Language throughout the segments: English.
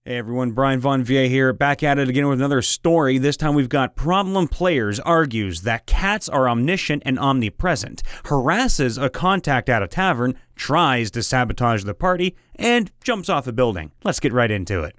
Hey everyone, Brian Von Via here, back at it again with another story. This time we've got problem players argues that cats are omniscient and omnipresent, harasses a contact at a tavern, tries to sabotage the party, and jumps off a building. Let's get right into it.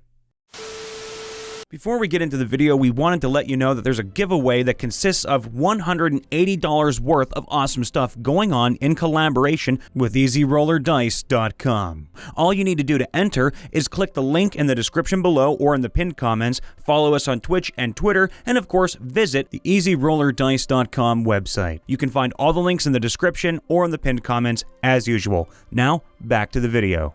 Before we get into the video, we wanted to let you know that there's a giveaway that consists of $180 worth of awesome stuff going on in collaboration with EasyRollerDice.com. All you need to do to enter is click the link in the description below or in the pinned comments, follow us on Twitch and Twitter, and of course, visit the EasyRollerDice.com website. You can find all the links in the description or in the pinned comments as usual. Now, back to the video.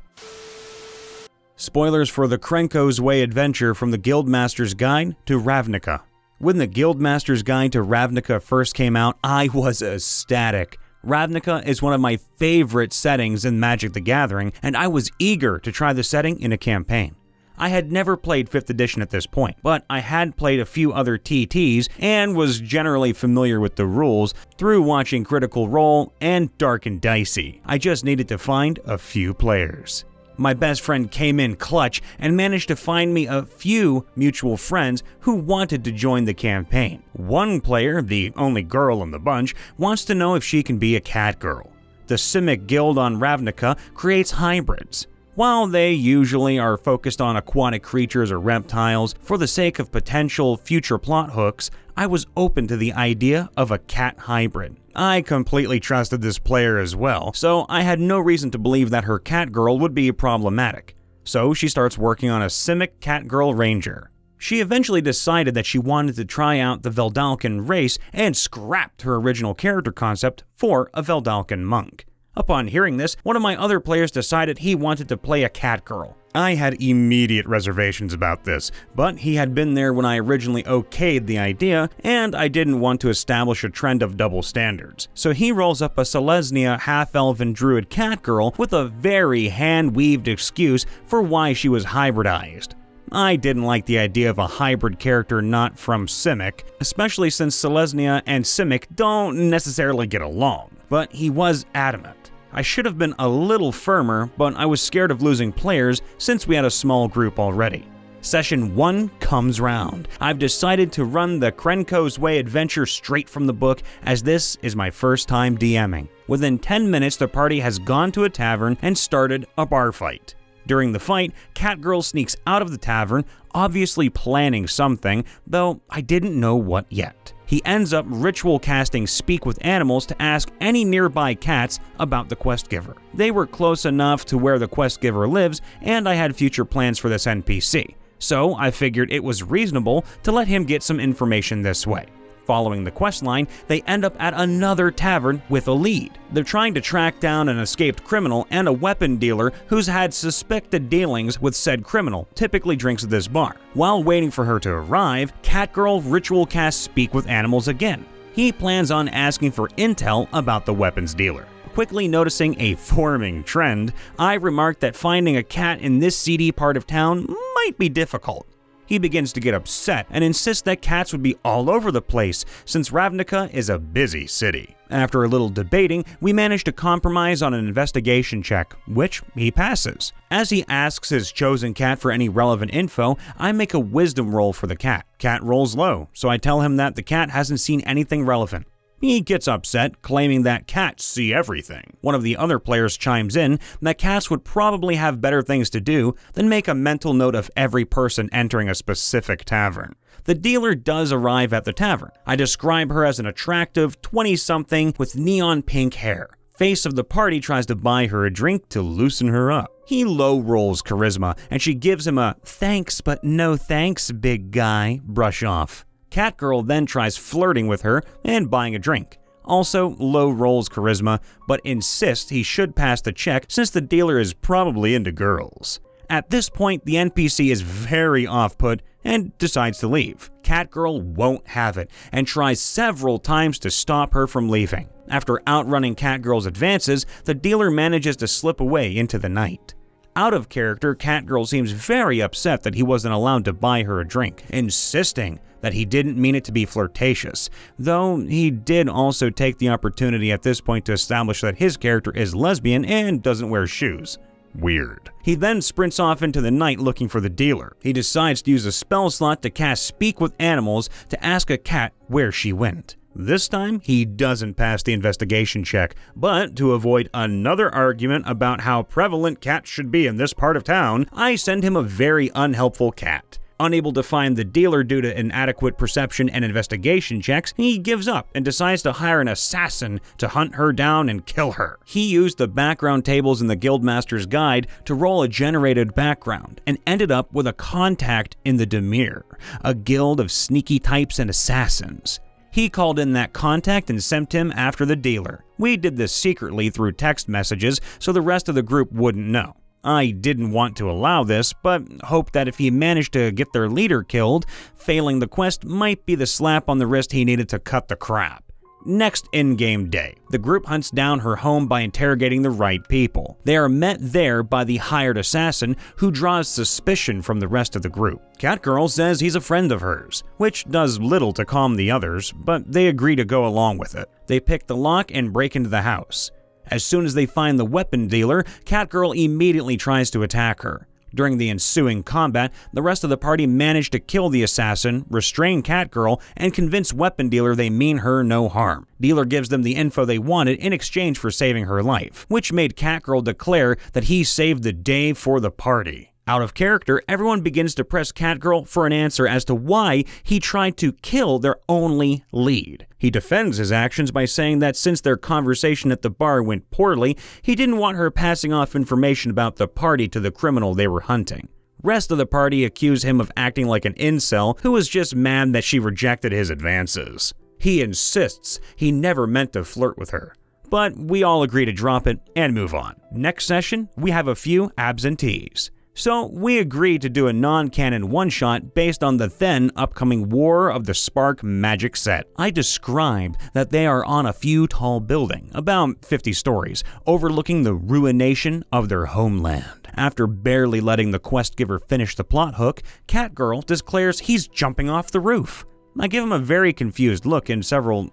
Spoilers for the Krenko's Way adventure from the Guildmaster's Guide to Ravnica. When the Guildmaster's Guide to Ravnica first came out, I was ecstatic. Ravnica is one of my favorite settings in Magic the Gathering, and I was eager to try the setting in a campaign. I had never played 5th edition at this point, but I had played a few other TTs and was generally familiar with the rules through watching Critical Role and Dark and Dicey. I just needed to find a few players. My best friend came in clutch and managed to find me a few mutual friends who wanted to join the campaign. One player, the only girl in the bunch, wants to know if she can be a Catgirl. The Simic Guild on Ravnica creates hybrids. While they usually are focused on aquatic creatures or reptiles, for the sake of potential future plot hooks, I was open to the idea of a cat hybrid. I completely trusted this player as well, so I had no reason to believe that her Catgirl would be problematic. So she starts working on a Simic Catgirl Ranger. She eventually decided that she wanted to try out the Veldalken race and scrapped her original character concept for a Veldalken monk. Upon hearing this, one of my other players decided he wanted to play a Catgirl. I had immediate reservations about this, but he had been there when I originally okayed the idea, and I didn't want to establish a trend of double standards. So he rolls up a Selesnya half-elven druid Catgirl with a very hand-weaved excuse for why she was hybridized. I didn't like the idea of a hybrid character not from Simic, especially since Selesnya and Simic don't necessarily get along, but he was adamant. I should have been a little firmer, but I was scared of losing players since we had a small group already. Session 1 comes round. I've decided to run the Krenko's Way adventure straight from the book, as this is my first time DMing. Within 10 minutes, the party has gone to a tavern and started a bar fight. During the fight, Catgirl sneaks out of the tavern, obviously planning something, though I didn't know what yet. He ends up ritual casting Speak with Animals to ask any nearby cats about the quest giver. They were close enough to where the quest giver lives, and I had future plans for this NPC, so I figured it was reasonable to let him get some information this way. Following the questline, they end up at another tavern with a lead. They're trying to track down an escaped criminal and a weapon dealer who's had suspected dealings with said criminal, typically drinks at this bar. While waiting for her to arrive, Catgirl ritual casts Speak with Animals again. He plans on asking for intel about the weapons dealer. Quickly noticing a forming trend, I remarked that finding a cat in this seedy part of town might be difficult. He begins to get upset and insists that cats would be all over the place since Ravnica is a busy city. After a little debating, we manage to compromise on an investigation check, which he passes. As he asks his chosen cat for any relevant info, I make a wisdom roll for the cat. Cat rolls low, so I tell him that the cat hasn't seen anything relevant. He gets upset, claiming that cats see everything. One of the other players chimes in that cats would probably have better things to do than make a mental note of every person entering a specific tavern. The dealer does arrive at the tavern. I describe her as an attractive 20-something with neon pink hair. Face of the party tries to buy her a drink to loosen her up. He low rolls charisma, and she gives him a "thanks but no thanks, big guy" brush off. Catgirl then tries flirting with her and buying a drink. Also low rolls charisma, but insists he should pass the check since the dealer is probably into girls. At this point, the NPC is very off-put and decides to leave. Catgirl won't have it and tries several times to stop her from leaving. After outrunning Catgirl's advances, the dealer manages to slip away into the night. Out of character, Catgirl seems very upset that he wasn't allowed to buy her a drink, insisting that he didn't mean it to be flirtatious, though he did also take the opportunity at this point to establish that his character is lesbian and doesn't wear shoes. Weird. He then sprints off into the night looking for the dealer. He decides to use a spell slot to cast Speak with Animals to ask a cat where she went. This time, he doesn't pass the investigation check, but to avoid another argument about how prevalent cats should be in this part of town, I send him a very unhelpful cat. Unable to find the dealer due to inadequate perception and investigation checks, he gives up and decides to hire an assassin to hunt her down and kill her. He used the background tables in the Guildmaster's Guide to roll a generated background and ended up with a contact in the Demir, a guild of sneaky types and assassins. He called in that contact and sent him after the dealer. We did this secretly through text messages so the rest of the group wouldn't know. I didn't want to allow this, but hoped that if he managed to get their leader killed, failing the quest might be the slap on the wrist he needed to cut the crap. Next in-game day, the group hunts down her home by interrogating the right people. They are met there by the hired assassin, who draws suspicion from the rest of the group. Catgirl says he's a friend of hers, which does little to calm the others, but they agree to go along with it. They pick the lock and break into the house. As soon as they find the weapon dealer, Catgirl immediately tries to attack her. During the ensuing combat, the rest of the party manage to kill the assassin, restrain Catgirl, and convince weapon dealer they mean her no harm. Dealer gives them the info they wanted in exchange for saving her life, which made Catgirl declare that he saved the day for the party. Out of character, everyone begins to press Catgirl for an answer as to why he tried to kill their only lead. He defends his actions by saying that since their conversation at the bar went poorly, he didn't want her passing off information about the party to the criminal they were hunting. Rest of the party accuse him of acting like an incel who was just mad that she rejected his advances. He insists he never meant to flirt with her, but we all agree to drop it and move on. Next session, we have a few absentees. So we agreed to do a non-canon one-shot based on the then upcoming War of the Spark magic set. I described that they are on a few tall building, about 50 stories, overlooking the ruination of their homeland. After barely letting the quest giver finish the plot hook, Catgirl declares he's jumping off the roof. I give him a very confused look and several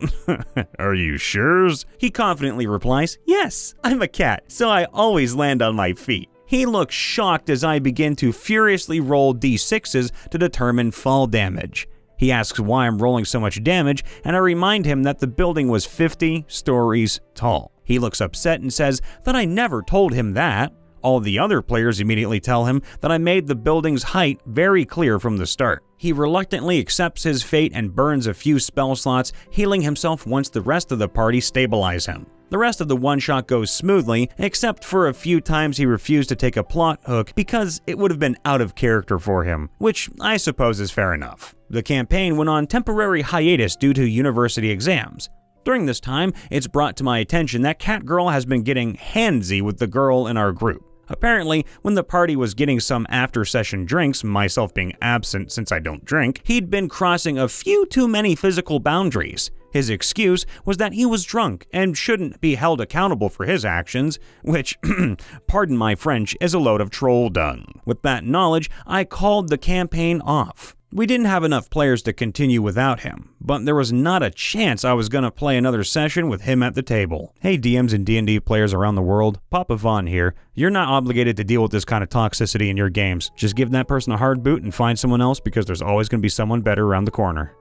"Are you sure?" He confidently replies, "Yes, I'm a cat, so I always land on my feet." He looks shocked as I begin to furiously roll d6s to determine fall damage. He asks why I'm rolling so much damage, and I remind him that the building was 50 stories tall. He looks upset and says that I never told him that. All the other players immediately tell him that I made the building's height very clear from the start. He reluctantly accepts his fate and burns a few spell slots, healing himself once the rest of the party stabilize him. The rest of the one-shot goes smoothly, except for a few times he refused to take a plot hook because it would have been out of character for him, which I suppose is fair enough. The campaign went on temporary hiatus due to university exams. During this time, it's brought to my attention that Catgirl has been getting handsy with the girl in our group. Apparently, when the party was getting some after-session drinks, myself being absent since I don't drink, he'd been crossing a few too many physical boundaries. His excuse was that he was drunk and shouldn't be held accountable for his actions, which, pardon my French, is a load of troll dung. With that knowledge, I called the campaign off. We didn't have enough players to continue without him, but there was not a chance I was going to play another session with him at the table. Hey DMs and D&D players around the world, Papa Vaughn here. You're not obligated to deal with this kind of toxicity in your games. Just give that person a hard boot and find someone else, because there's always going to be someone better around the corner.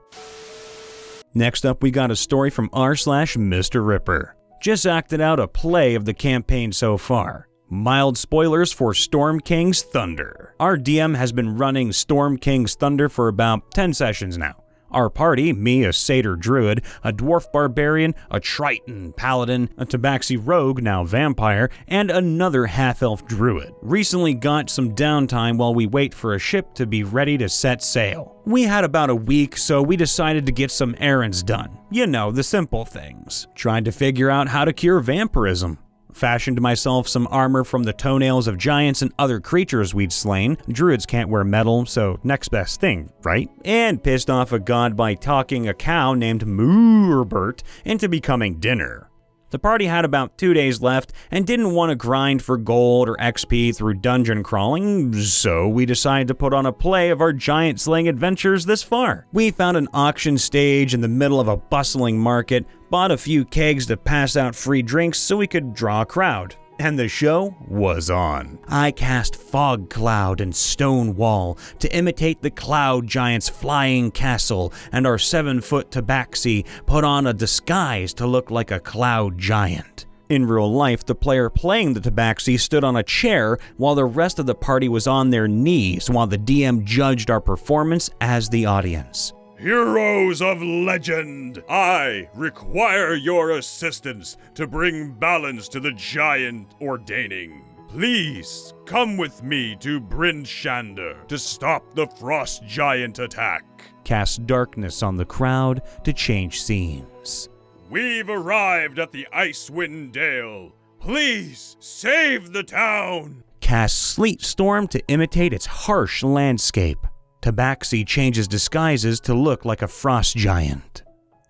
Next up, we got a story from r/MrRipper. Just acted out a play of the campaign so far. Mild spoilers for Storm King's Thunder. Our DM has been running Storm King's Thunder for about 10 sessions now. Our party, me, a satyr druid, a dwarf barbarian, a triton paladin, a tabaxi rogue, now vampire, and another half-elf druid, recently got some downtime while we wait for a ship to be ready to set sail. We had about a week, so we decided to get some errands done. You know, the simple things. Tried to figure out how to cure vampirism. Fashioned myself some armor from the toenails of giants and other creatures we'd slain. Druids can't wear metal, so next best thing, right? And pissed off a god by talking a cow named MrRipper into becoming dinner. The party had about 2 days left and didn't want to grind for gold or XP through dungeon crawling, so we decided to put on a play of our giant slaying adventures this far. We found an auction stage in the middle of a bustling market, bought a few kegs to pass out free drinks so we could draw a crowd. and the show was on. I cast Fog Cloud and Stone Wall to imitate the Cloud Giant's flying castle, and our 7-foot tabaxi put on a disguise to look like a Cloud Giant. In real life, the player playing the tabaxi stood on a chair while the rest of the party was on their knees while the DM judged our performance as the audience. Heroes of legend, I require your assistance to bring balance to the giant ordaining. Please come with me to Bryn Shander to stop the frost giant attack. Cast darkness on the crowd to change scenes. We've arrived at the Icewind Dale. Please save the town. Cast Sleet Storm to imitate its harsh landscape. Tabaxi changes disguises to look like a frost giant.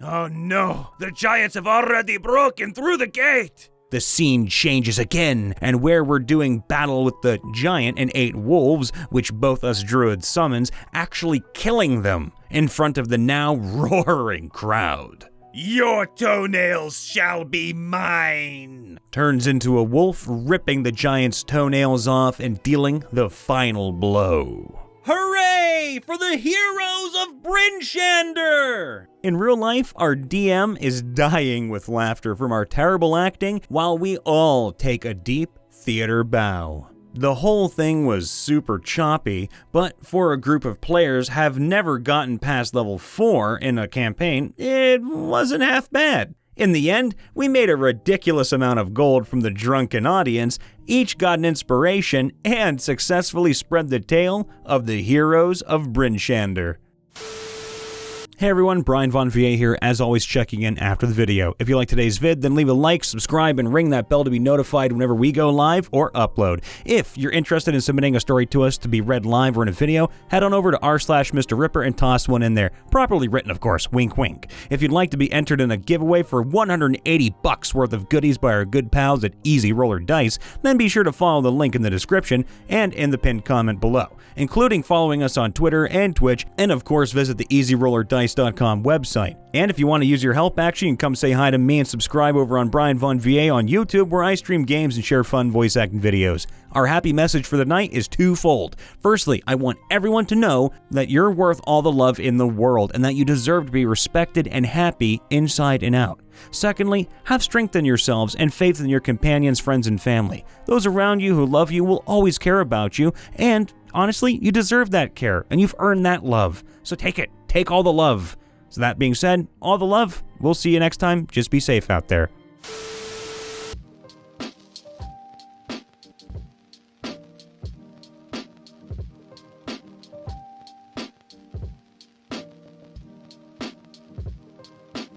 Oh no, the giants have already broken through the gate. The scene changes again, and where we're doing battle with the giant and 8 wolves, which both us druids summons, actually killing them in front of the now roaring crowd. Your toenails shall be mine! Turns into a wolf, ripping the giant's toenails off and dealing the final blow. Hooray for the heroes of Bryn Shander! In real life, our DM is dying with laughter from our terrible acting while we all take a deep theater bow. The whole thing was super choppy, but for a group of players have never gotten past level 4 in a campaign, it wasn't half bad. In the end, we made a ridiculous amount of gold from the drunken audience, each got an inspiration, and successfully spread the tale of the heroes of Bryn Shander. Hey everyone, Brian Von VA here, as always checking in after the video. If you like today's vid, then leave a like, subscribe, and ring that bell to be notified whenever we go live or upload. If you're interested in submitting a story to us to be read live or in a video, head on over to r/MrRipper and toss one in there. Properly written, of course, wink wink. If you'd like to be entered in a giveaway for $180 worth of goodies by our good pals at Easy Roller Dice, then be sure to follow the link in the description and in the pinned comment below, including following us on Twitter and Twitch, and of course visit the EasyRollerDice.com website. And if you want to use your help action, you can come say hi to me and subscribe over on Brian Von VA on YouTube, where I stream games and share fun voice acting videos. Our happy message for the night is twofold. Firstly, I want everyone to know that you're worth all the love in the world and that you deserve to be respected and happy inside and out. Secondly, have strength in yourselves and faith in your companions, friends, and family. Those around you who love you will always care about you, and honestly, you deserve that care, and you've earned that love. So take it. Take all the love. So that being said, all the love. We'll see you next time. Just be safe out there.